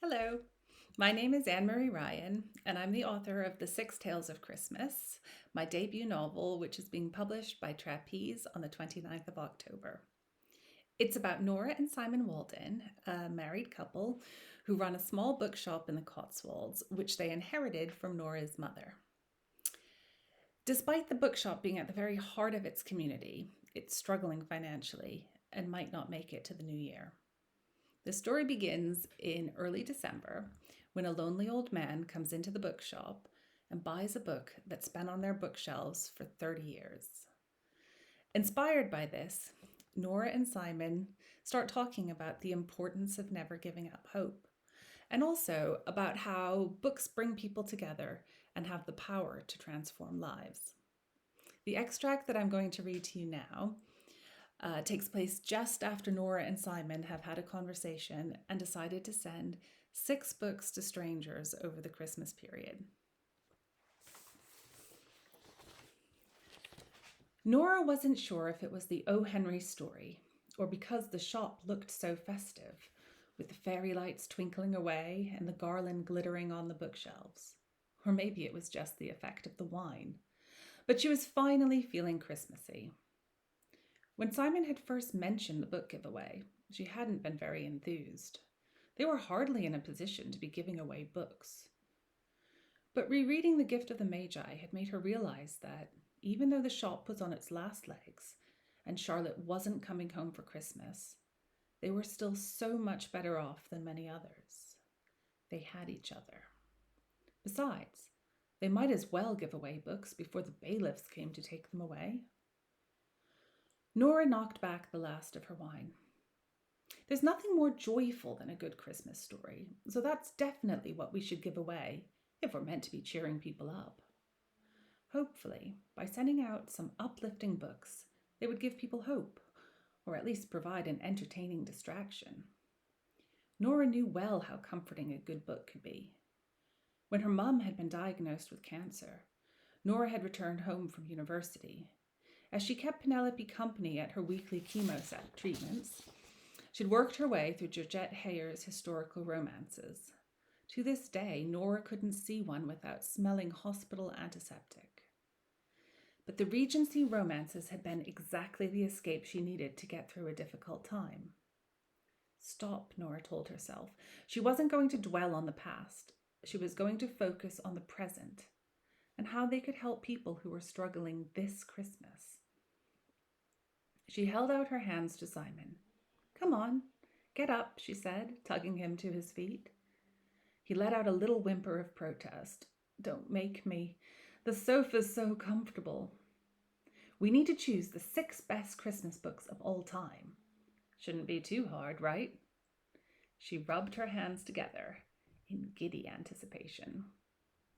Hello, my name is Anne Marie Ryan, and I'm the author of The Six Tales of Christmas, my debut novel, which is being published by Trapeze on the 29th of October. It's about Nora and Simon Walden, a married couple who run a small bookshop in the Cotswolds, which they inherited from Nora's mother. Despite the bookshop being at the very heart of its community, it's struggling financially and might not make it to the new year. The story begins in early December when a lonely old man comes into the bookshop and buys a book that's been on their bookshelves for 30 years. Inspired by this, Nora and Simon start talking about the importance of never giving up hope, and also about how books bring people together and have the power to transform lives. The extract that I'm going to read to you now takes place just after Nora and Simon have had a conversation and decided to send 6 books to strangers over the Christmas period. Nora wasn't sure if it was the O. Henry story or because the shop looked so festive, with the fairy lights twinkling away and the garland glittering on the bookshelves. Or maybe it was just the effect of the wine. But she was finally feeling Christmassy. When Simon had first mentioned the book giveaway, she hadn't been very enthused. They were hardly in a position to be giving away books. But rereading The Gift of the Magi had made her realize that, even though the shop was on its last legs and Charlotte wasn't coming home for Christmas, they were still so much better off than many others. They had each other. Besides, they might as well give away books before the bailiffs came to take them away. Nora knocked back the last of her wine. There's nothing more joyful than a good Christmas story, so that's definitely what we should give away if we're meant to be cheering people up. Hopefully, by sending out some uplifting books, they would give people hope, or at least provide an entertaining distraction. Nora knew well how comforting a good book could be. When her mum had been diagnosed with cancer, Nora had returned home from university. As she kept Penelope company at her weekly chemo treatments, she'd worked her way through Georgette Heyer's historical romances. To this day, Nora couldn't see one without smelling hospital antiseptic. But the Regency romances had been exactly the escape she needed to get through a difficult time. Stop, Nora told herself. She wasn't going to dwell on the past. She was going to focus on the present and how they could help people who were struggling this Christmas. She held out her hands to Simon. "Come on, get up," she said, tugging him to his feet. He let out a little whimper of protest. "Don't make me. The sofa's so comfortable." "We need to choose the 6 best Christmas books of all time. Shouldn't be too hard, right?" She rubbed her hands together in giddy anticipation.